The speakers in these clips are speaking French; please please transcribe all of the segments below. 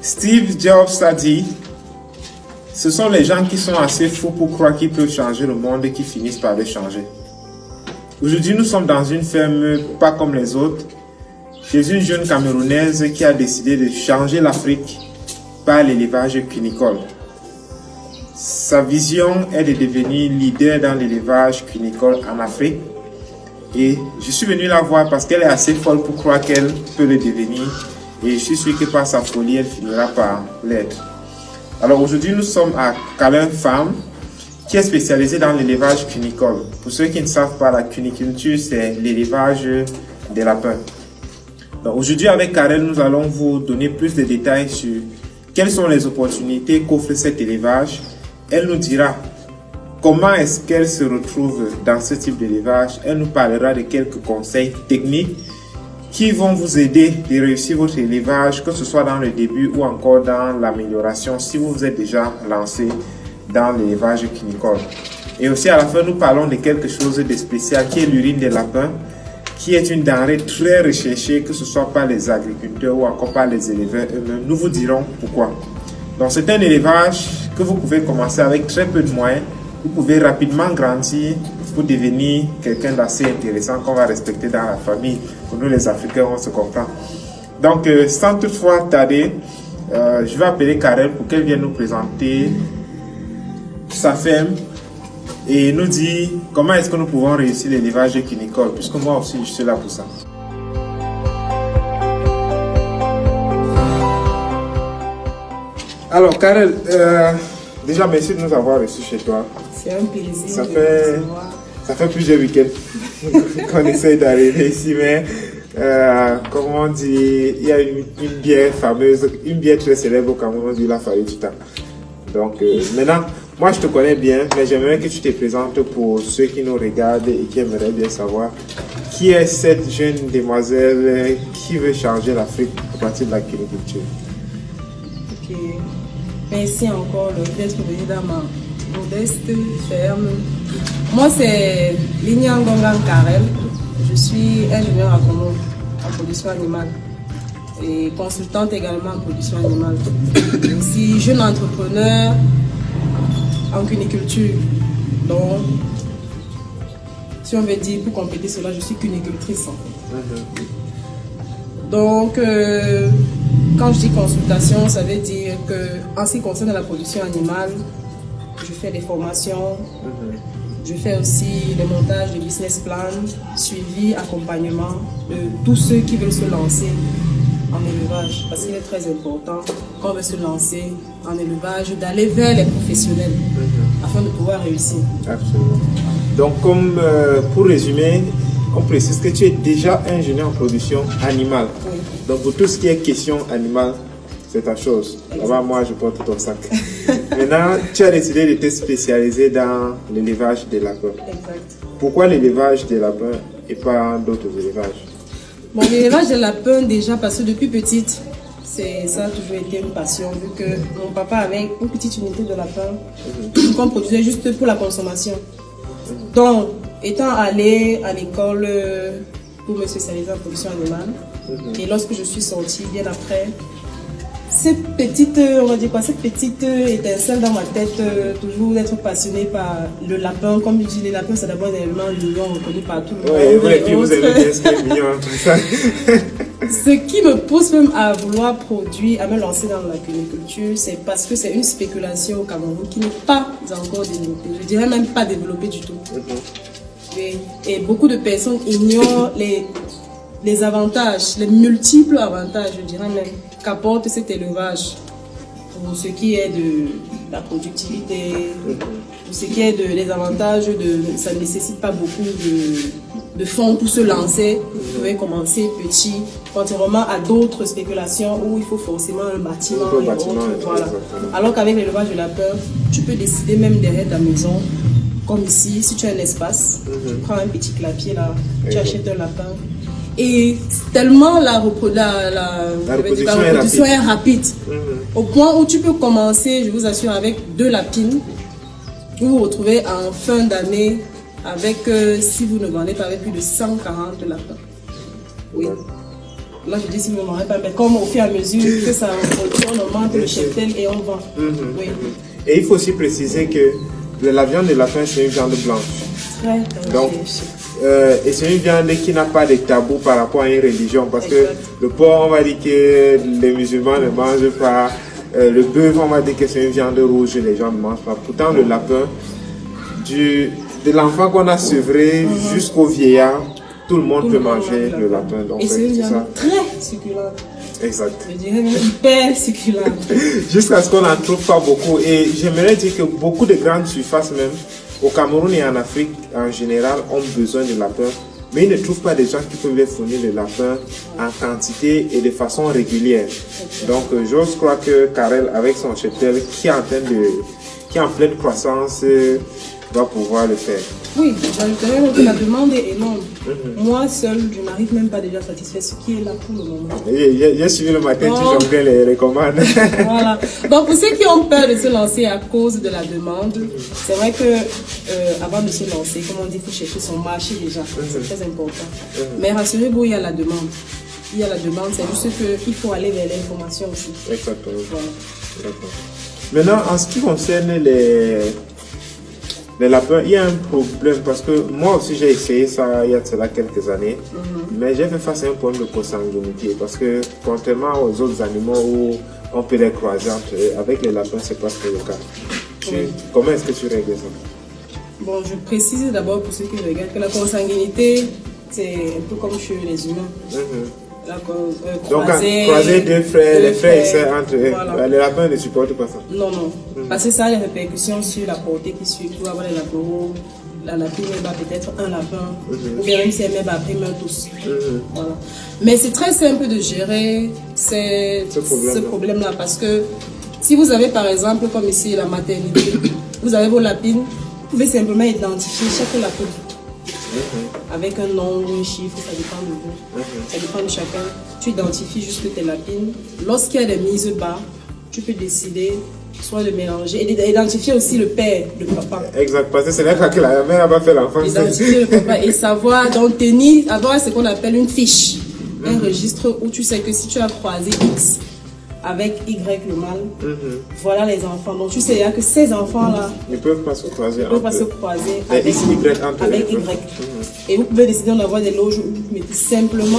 Steve Jobs a dit, ce sont les gens qui sont assez fous pour croire qu'ils peuvent changer le monde et qui finissent par le changer. Aujourd'hui, nous sommes dans une ferme pas comme les autres, chez une jeune Camerounaise qui a décidé de changer l'Afrique par l'élevage cunicole. Sa vision est de devenir leader dans l'élevage cunicole en Afrique. Et je suis venu la voir parce qu'elle est assez folle pour croire qu'elle peut le devenir. Et je suis sûr que par sa folie, elle finira par l'être. Alors aujourd'hui, nous sommes à Calin Farm, qui est spécialisée dans l'élevage cunicole. Pour ceux qui ne savent pas, la cuniculture, c'est l'élevage des lapins. Donc aujourd'hui, avec Karel, nous allons vous donner plus de détails sur quelles sont les opportunités qu'offre cet élevage. Elle nous dira comment est-ce qu'elle se retrouve dans ce type d'élevage. Elle nous parlera de quelques conseils techniques qui vont vous aider de réussir votre élevage, que ce soit dans le début ou encore dans l'amélioration si vous vous êtes déjà lancé dans l'élevage cunicole. Et aussi à la fin, nous parlons de quelque chose de spécial qui est l'urine des lapins, qui est une denrée très recherchée, que ce soit par les agriculteurs ou encore par les éleveurs eux-mêmes. Nous vous dirons pourquoi. Donc c'est un élevage que vous pouvez commencer avec très peu de moyens. Vous pouvez rapidement grandir pour devenir quelqu'un d'assez intéressant qu'on va respecter dans la famille. Pour nous les Africains, on se comprend. Donc sans toutefois tarder, je vais appeler Karel pour qu'elle vienne nous présenter sa ferme et nous dire comment est-ce que nous pouvons réussir l'élevage cunicole, puisque moi aussi je suis là pour ça. Alors Karel, déjà merci de nous avoir reçus chez toi. C'est un plaisir. Ça fait plusieurs week-ends qu'on essaye d'arriver ici, mais comme on dit, il y a une bière fameuse, une bière très célèbre au Cameroun, on dit la Farituta. Donc maintenant, moi je te connais bien, mais j'aimerais que tu te présentes pour ceux qui nous regardent et qui aimeraient bien savoir qui est cette jeune demoiselle qui veut changer l'Afrique à partir de la cuniculture. Ok, merci encore d'être venu dans ma modeste ferme. Moi c'est Lignan-Gongan Karel, je suis ingénieur agronome en production animale et consultante également en production animale. Aussi jeune entrepreneur en cuniculture. Donc, si on veut dire pour compléter cela, je suis cunicultrice en fait. Donc, quand je dis consultation, ça veut dire que en ce qui concerne la production animale, je fais des formations, je fais aussi le montage de business plan, suivi, accompagnement de tous ceux qui veulent se lancer en élevage, parce qu'il est très important quand on veut se lancer en élevage d'aller vers les professionnels afin de pouvoir réussir. Absolument. Donc comme pour résumer, on précise que tu es déjà ingénieur en production animale. Oui. Donc pour tout ce qui est question animale, c'est ta chose. Là-bas, moi je porte ton sac. Maintenant, tu as décidé de te spécialiser dans l'élevage des lapins. Exact. Pourquoi l'élevage des lapins et pas d'autres élevages? Bon, l'élevage des lapins, déjà parce que depuis petite, ça a toujours été une passion, vu que mon papa avait une petite unité de lapins qu'on produisait juste pour la consommation. Donc, étant allé à l'école pour me spécialiser en production animale, et lorsque je suis sortie, bien après, cette petite, on va dire quoi, cette petite étincelle dans ma tête, toujours d'être passionnée par le lapin. Comme je dis, les lapins, c'est d'abord un élément mignon reconnu par tout le monde. Oui, et puis vous aimez bien ce qui est mignon, tout ça. Ce qui me pousse même à vouloir produire, à me lancer dans la cuniculture, c'est parce que c'est une spéculation au Cameroun qui n'est pas encore développée. Je dirais même pas développée du tout. Et beaucoup de personnes ignorent les avantages, les multiples avantages, je dirais même, qu'apporte cet élevage pour ce qui est de la productivité, pour ce qui est des avantages, ça ne nécessite pas beaucoup de fonds pour se lancer. Vous pouvez commencer petit, contrairement à d'autres spéculations où il faut forcément un bâtiment et autres. Voilà. Alors qu'avec l'élevage de lapin, tu peux décider même derrière ta maison, comme ici, si tu as un espace, tu prends un petit clapier là, tu achètes un lapin. Et tellement la reproduction est rapide. Au point où tu peux commencer, je vous assure, avec 2 lapines. Vous vous retrouvez en fin d'année avec, si vous ne vendez pas, avec plus de 140 lapins. Oui. Là, je dis si vous ne m'aurez pas, mais comme au fur et à mesure que ça on augmente le cheptel et on vend. Oui. Et il faut aussi préciser que la viande de lapin, c'est une viande blanche. Très Donc, et c'est une viande qui n'a pas de tabou par rapport à une religion. Parce que le porc, on va dire que les musulmans ne mangent pas. Le bœuf, on va dire que c'est une viande rouge, les gens ne mangent pas. Pourtant, le lapin, de l'enfant qu'on a sevré jusqu'au vieillard, tout le monde peut manger le lapin. Donc, et c'est une viande très succulente. Exact. Je dirais même hyper succulente. Jusqu'à ce qu'on n'en trouve pas beaucoup. Et j'aimerais dire que beaucoup de grandes surfaces même, au Cameroun et en Afrique en général, ont besoin de lapin. Mais ils ne trouvent pas des gens qui peuvent les fournir le lapin en quantité et de façon régulière. Donc j'ose croire que Karel, avec son cheptel qui est en pleine croissance, va pouvoir le faire. Oui, j'ajouterais que la demande est énorme. Moi seul, je n'arrive même pas déjà à satisfaire ce qui est là pour le moment. J'ai suivi le matin, tu jonglais les commandes. Voilà. Donc pour ceux qui ont peur de se lancer à cause de la demande, c'est vrai que avant de se lancer, comme on dit, il faut chercher son marché déjà. C'est très important. Mais rassurez-vous, il y a la demande. Il y a la demande, c'est juste qu'il faut aller vers l'information aussi. Exactement. Voilà. Maintenant, en ce qui concerne les lapins, il y a un problème parce que moi aussi j'ai essayé ça il y a de cela quelques années, mais j'ai fait face à un problème de consanguinité parce que contrairement aux autres animaux où on peut les croiser entre eux, avec les lapins c'est pas trop le cas. Comment est-ce que tu règles ça? Bon, je précise d'abord pour ceux qui regardent que la consanguinité, c'est un peu comme chez les humains. Donc, croiser deux frères, les frères et sœurs entre eux. Voilà. Les lapins ne supportent pas ça. Non. Parce que ça a des répercussions sur la portée qui suit. Pour avoir les lapins, la lapine va peut-être un lapin, ou bien même si elle met après, meurt tous. Voilà. Mais c'est très simple de gérer ce problème-là parce que si vous avez par exemple, comme ici, la maternité, vous avez vos lapines, vous pouvez simplement identifier chaque lapin. Avec un nom ou un chiffre, ça dépend de vous. Ça dépend de chacun. Tu identifies juste tes lapines. Lorsqu'il y a des mises bas, tu peux décider soit de mélanger et d'identifier aussi le père, le papa. Exact, parce que c'est là que la mère va faire l'enfant. Identifier le papa et savoir, donc avoir ce qu'on appelle une fiche, un registre où tu sais que si tu as croisé X avec Y le mâle, voilà les enfants. Donc tu sais que ces enfants-là ne peuvent pas se croiser, avec X, Y entre avec Y. Et vous pouvez décider d'avoir des loges où vous mettez simplement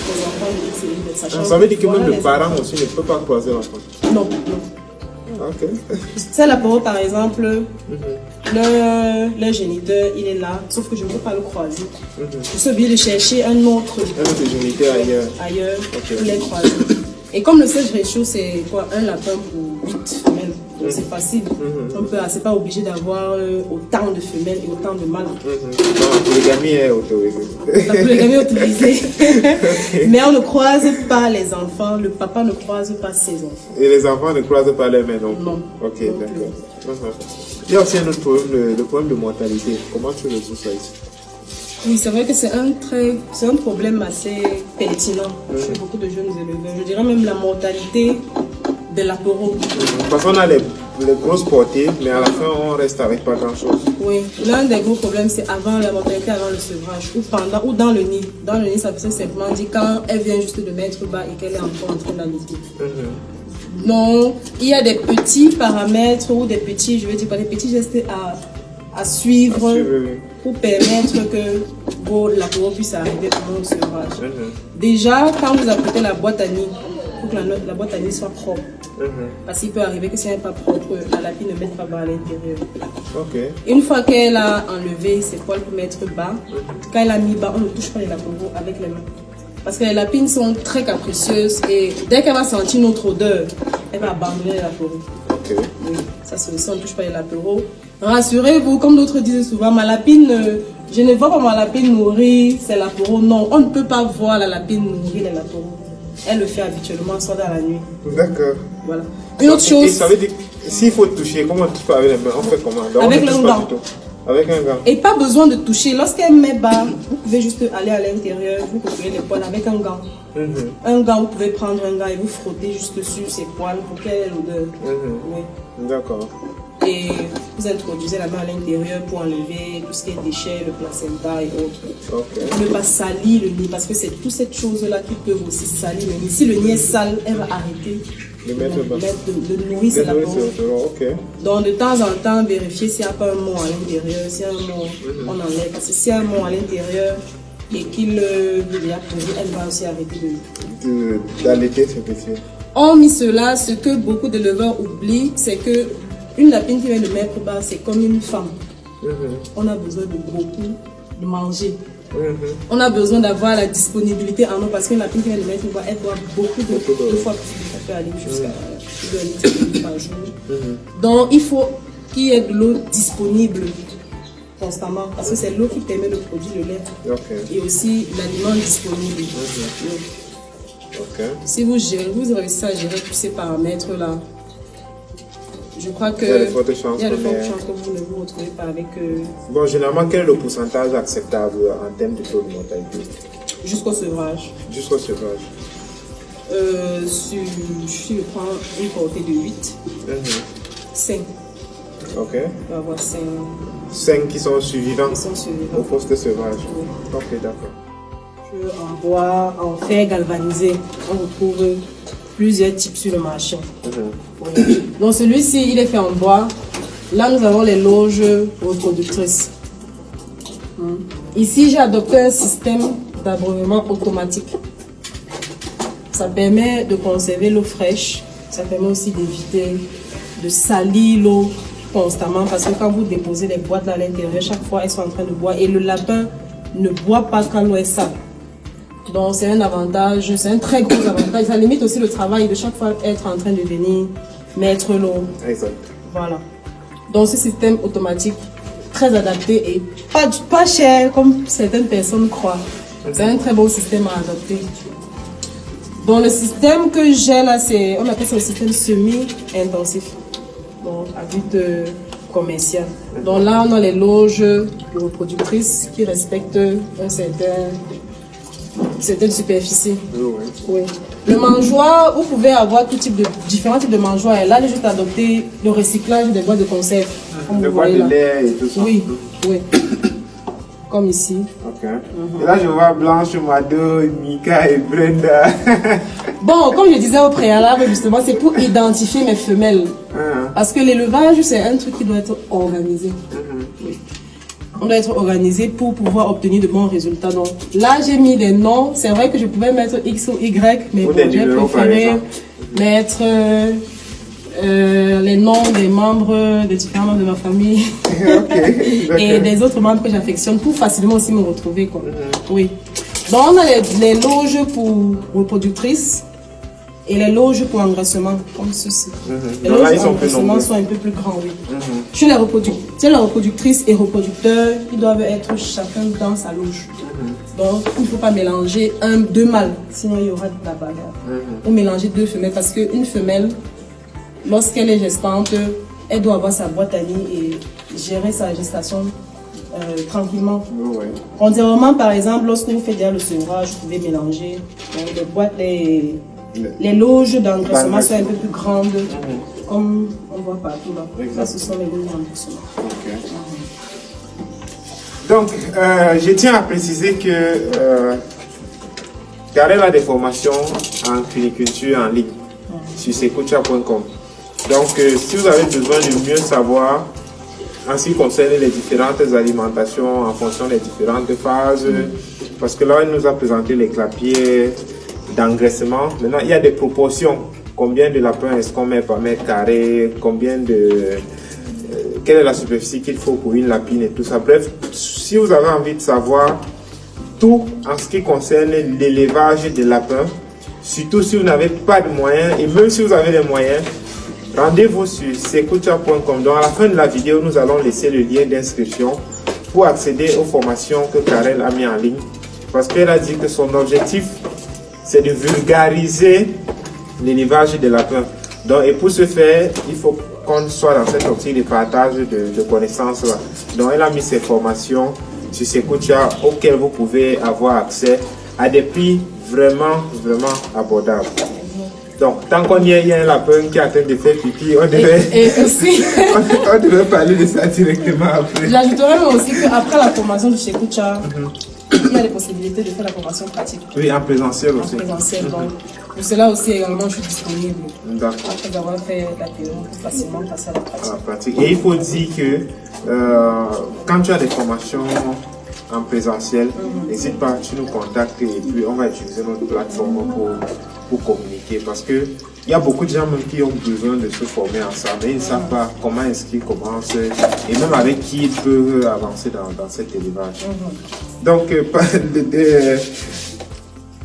les enfants de X et Y. Sachant ça veut dire que même le parent aussi ne peut pas croiser l'enfant. Non. Ok. C'est l'apéro par exemple, le géniteur il est là, sauf que je ne peux pas le croiser. Je suis obligée de chercher un autre géniteur ailleurs pour les croiser. Et comme le siège ratio c'est quoi, un lapin pour 8 femelles, donc c'est facile. C'est pas obligé d'avoir autant de femelles et autant de mâles. La polygamie est autorisée. La polygamie est autorisée. Mais on ne croise pas les enfants, le papa ne croise pas ses enfants. Et les enfants ne croisent pas les mères non plus. Non. Ok, d'accord. Il y a aussi un autre problème, le problème de mortalité. Comment tu résous ça ici? Oui, c'est vrai que c'est un problème assez pertinent chez beaucoup de jeunes éleveurs. Je dirais même la mortalité de l'apéro. Parce qu'on a les grosses portées, mais à la fin, on reste avec pas grand-chose. Oui, l'un des gros problèmes, c'est avant la mortalité, avant le sevrage, ou pendant, ou dans le nid. Dans le nid, ça veut simplement dire quand elle vient juste de mettre bas et qu'elle est encore en train d'allaiter. Donc, il y a des petits paramètres ou des petits, je veux dire pas des petits gestes à suivre pour permettre que l'apéro puisse arriver pendant le sevrage. Déjà, quand vous apprêtez la boîte à nid, il faut que la boîte à nid soit propre. Parce qu'il peut arriver que si elle n'est pas propre, la lapine ne mette pas bas à l'intérieur. Une fois qu'elle a enlevé ses poils pour mettre bas, quand elle a mis bas, on ne touche pas les lapins avec les mains. Parce que les lapines sont très capricieuses et dès qu'elle va sentir notre odeur, elle va abandonner les lapins. Oui, ça c'est aussi, on ne touche pas les lapins. Rassurez-vous, comme d'autres disent souvent, ma lapine, je ne vois pas ma lapine nourrir ses lapins. Non, on ne peut pas voir la lapine nourrir les lapins. Elle le fait habituellement, soit dans la nuit. D'accord. Voilà. Une autre chose. Ça veut dire s'il faut toucher, comment on touche pas avec les mains? On fait comment? Donc, avec le gant. Avec un gant. Et pas besoin de toucher. Lorsqu'elle met bas, vous pouvez juste aller à l'intérieur, vous coupez les poils avec un gant. Un gant, vous pouvez prendre un gant et vous frotter juste sur ses poils pour qu'elle ait l'odeur. Oui. D'accord. et vous introduisez la main à l'intérieur pour enlever tout ce qui est déchets, le placenta et autres. Pour ne pas salir le nid, parce que c'est toutes ces choses-là qui peuvent aussi salir le nid. Si le nid est sale, elle va arrêter de nourrir ses lapins. Donc de temps en temps, vérifier s'il n'y a pas un mot à l'intérieur. S'il y a un mot, on enlève. Parce que s'il y a un mot à l'intérieur et qu'il veut la pourrir, elle va aussi arrêter d'allaiter ce petit. Hormis cela, ce que beaucoup d'éleveurs oublient, c'est que une lapine qui vient de mettre bas, c'est comme une femme. On a besoin de beaucoup de manger. On a besoin d'avoir la disponibilité en eau parce qu'une lapine qui vient de mettre bas, elle boit beaucoup de fois plus. Ça peut aller jusqu'à 2 litres par jour. Donc il faut qu'il y ait de l'eau disponible constamment parce que c'est l'eau qui permet de produire le lait et aussi l'aliment disponible. Si vous réussissez à gérer tous ces paramètres-là, je crois que il y a de fortes chances que vous ne vous retrouvez pas avec... Bon, généralement, quel est le pourcentage acceptable en termes de taux de mortalité? Jusqu'au sevrage. Jusqu'au sevrage. Si je prends une portée de 8, 5. Ok. On va avoir 5. 5 qui sont survivants, au poste de sevrage. Oui. Ok, d'accord. En bois, en fer galvanisé, on retrouve plusieurs types sur le marché. Oui. Donc celui-ci, il est fait en bois. Là, nous avons les loges reproductrices. Ici, j'ai adopté un système d'abreuvement automatique. Ça permet de conserver l'eau fraîche. Ça permet aussi d'éviter de salir l'eau constamment parce que quand vous déposez les boîtes là à l'intérieur, chaque fois elles sont en train de boire et le lapin ne boit pas quand l'eau est sale. Donc c'est un avantage, c'est un très gros avantage. Ça limite aussi le travail de chaque fois être en train de venir mettre l'eau. Exact. Voilà. Donc ce système automatique très adapté et pas cher comme certaines personnes croient. C'est un très beau système à adopter. Donc le système que j'ai là, on appelle ça le système semi-intensif. Donc à but commercial. Donc là, on a les loges reproductrices qui respectent une certaine superficie. Oui. Le mangeoir, vous pouvez avoir différents types de mangeoires. Et là, j'ai juste adopté le recyclage des boîtes de conserve. Des boîtes de lait et tout ça. Oui, oui. Comme ici. Ok. Et là, je vois Blanche, Mado, Mika et Brenda. Bon, comme je disais au préalable, justement, c'est pour identifier mes femelles. Parce que l'élevage, c'est un truc qui doit être organisé. Oui. On doit être organisé pour pouvoir obtenir de bons résultats. Donc là, j'ai mis des noms. C'est vrai que je pouvais mettre X ou Y, mais bon, j'ai préféré mettre les noms des membres, des différents membres de ma famille et des autres membres que j'affectionne pour facilement aussi me retrouver. Quoi. Oui. Donc on a les loges pour reproductrices et les loges pour engraissement, comme ceci. Les loges pour engraissement sont un peu plus grands, oui. Chez les reproductrices et reproducteurs, ils doivent être chacun dans sa loge. Donc, il ne faut pas mélanger deux mâles, sinon il y aura de la bagarre. Ou mélanger deux femelles, parce qu'une femelle, lorsqu'elle est gestante, elle doit avoir sa boîte à nid et gérer sa gestation tranquillement. Contrairement, par exemple, lorsque vous faites déjà le sevrage, vous pouvez mélanger les boîtes, les loges d'engraissement sont un peu plus grandes, comme on voit partout là. Ça, ce sont les loges d'engraissement. Donc, je tiens à préciser que Karel a des formations en cuniculture en ligne sur secocha.com. Donc, si vous avez besoin de mieux savoir en ce qui concerne les différentes alimentations en fonction des différentes phases, parce que là, il nous a présenté les clapiers d'engraissement. Maintenant, il y a des proportions. Combien de lapins est-ce qu'on met par mètre carré? Quelle est la superficie qu'il faut pour une lapine et tout ça. Bref, si vous avez envie de savoir tout en ce qui concerne l'élevage des lapins, surtout si vous n'avez pas de moyens, et même si vous avez des moyens, rendez-vous sur secocha.com. Donc à la fin de la vidéo, nous allons laisser le lien d'inscription pour accéder aux formations que Karel a mis en ligne. Parce qu'elle a dit que son objectif, c'est de vulgariser l'élevage des lapins. Donc, et pour ce faire, il faut qu'on soit dans cette optique de partage de connaissances là. Donc, elle a mis ses formations sur Secocha auxquelles vous pouvez avoir accès à des prix vraiment abordables. Donc, tant qu'on y est, il y a un lapin qui est en train de faire pipi, on devait, Et aussi, on devait parler de ça directement après. j'ajouterais même aussi qu'après la formation de chez Kucha, il y a des possibilités de faire la formation pratique. Oui, en présentiel En aussi. présentiel. Donc, pour cela aussi, également, je suis disponible. D'accord. Après avoir fait la théorie, pour facilement passer à la pratique. À la pratique. Et il faut dire que quand tu as des formations en présentiel, n'hésite pas, tu nous contactes et puis on va utiliser notre plateforme pour communiquer parce que il y a beaucoup de gens même qui ont besoin de se former ensemble mais ils ne savent pas comment est-ce qu'ils commencent et même avec qui ils peuvent avancer dans cet élevage. Donc,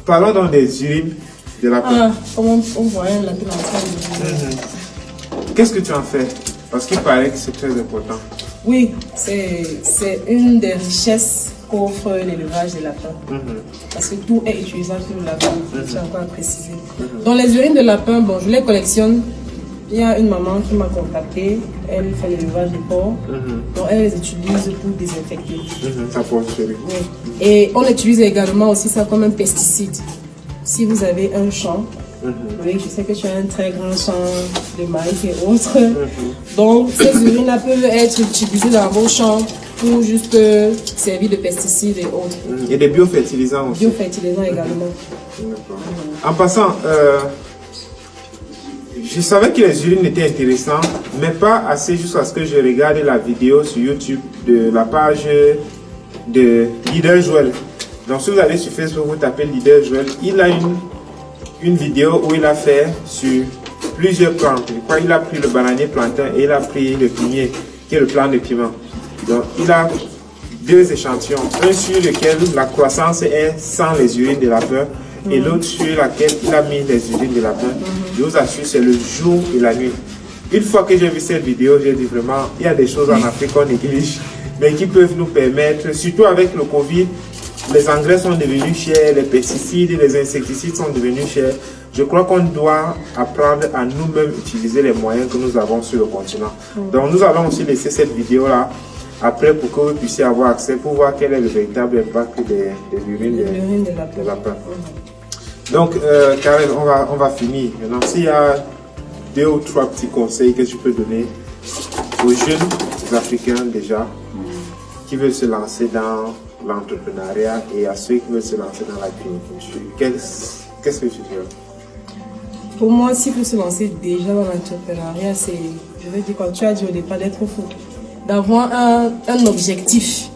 parlons donc des urines de la Ah, comment on voyait la pile Qu'est-ce que tu en fais? Parce qu'il paraît que c'est très important. Oui, c'est une des richesses qu'offre l'élevage des lapins. Parce que tout est utilisable sur le lapin, j'ai encore à préciser. Dans les urines de lapin, bon, je les collectionne. Il y a une maman qui m'a contacté, elle fait l'élevage des porcs, donc elle les utilise pour désinfecter. Ça peut être. Oui. Et on utilise également aussi ça comme un pesticide. Si vous avez un champ, oui, je sais que tu as un très grand champ de maïs et autres. Donc, ces urines-là peuvent être utilisées dans vos champs pour juste servir de pesticides et autres. Et des biofertilisants aussi. Biofertilisants également. En passant, je savais que les urines étaient intéressantes, mais pas assez jusqu'à ce que je regarde la vidéo sur YouTube de la page de Leader Joël. Donc, si vous allez sur Facebook, vous tapez Leader Joël, il a une vidéo où il a fait sur plusieurs plantes. Je crois qu'il a pris le bananier plantain et il a pris le pimier, qui est le plant de piment. Donc, il a deux échantillons. Un sur lequel la croissance est sans les urines de lapin et l'autre sur laquelle il a mis les urines de lapin. Je vous assure, c'est le jour et la nuit. Une fois que j'ai vu cette vidéo, j'ai dit vraiment, il y a des choses en Afrique qu'on néglige, mais qui peuvent nous permettre, surtout avec le Covid, les engrais sont devenus chers, les pesticides, les insecticides sont devenus chers. Je crois qu'on doit apprendre à nous-mêmes utiliser les moyens que nous avons sur le continent. Donc nous allons aussi laisser cette vidéo-là après pour que vous puissiez avoir accès pour voir quel est le véritable impact des urines de lapin. Donc Karen, on va finir. Maintenant, s'il y a 2 ou 3 petits conseils que tu peux donner aux jeunes Africains déjà qui veulent se lancer dans l'entrepreneuriat et à ceux qui veulent se lancer dans l'agriculture, qu'est-ce que tu dirais? Pour moi, s'il faut se lancer déjà dans l'entrepreneuriat, c'est, je veux dire, quand tu as dit au départ, d'être fou, d'avoir un objectif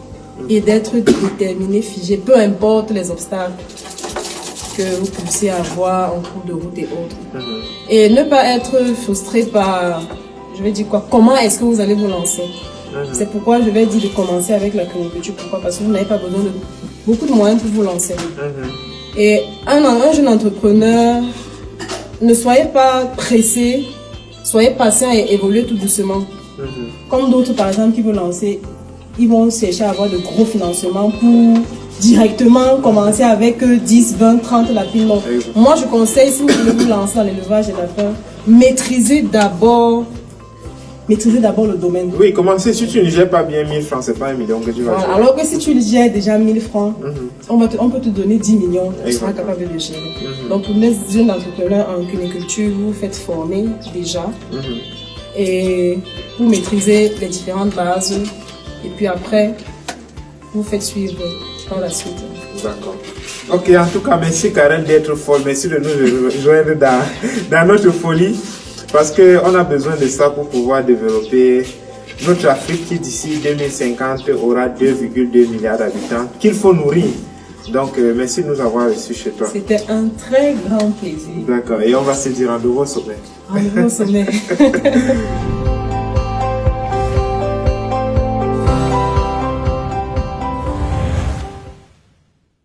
et d'être déterminé, figé, peu importe les obstacles que vous puissiez avoir en cours de route et autres. Et ne pas être frustré par, je vais dire quoi, comment est-ce que vous allez vous lancer? C'est pourquoi je vais dire de commencer avec la l'agriculture. Pourquoi? Parce que vous n'avez pas besoin de beaucoup de moyens pour vous lancer. Et un jeune entrepreneur, ne soyez pas pressé, soyez patient et évoluez tout doucement. Comme d'autres, par exemple, qui veulent lancer, ils vont chercher à avoir de gros financements pour directement commencer avec 10, 20, 30 lapins. Moi, je conseille, si vous voulez vous lancer dans l'élevage des lapins, maîtrisez d'abord le domaine. Oui, commencez, si tu ne gères pas bien 1000 francs, c'est pas 1 million que tu vas gérer. Alors que si tu gères déjà 1000 francs, on peut te donner 10 millions, tu seras capable de gérer. Donc pour les jeunes entrepreneurs en cuniculture, vous faites former déjà et vous maîtrisez les différentes bases et puis après, vous faites suivre par la suite. D'accord. Ok, en tout cas, merci Karen d'être folle, merci de nous rejoindre dans notre folie. Parce qu'on a besoin de ça pour pouvoir développer notre Afrique qui d'ici 2050 aura 2,2 milliards d'habitants qu'il faut nourrir. Donc merci de nous avoir reçus chez toi. C'était un très grand plaisir. D'accord, et on va se dire rendez-vous au sommet. Rendez-vous au sommet.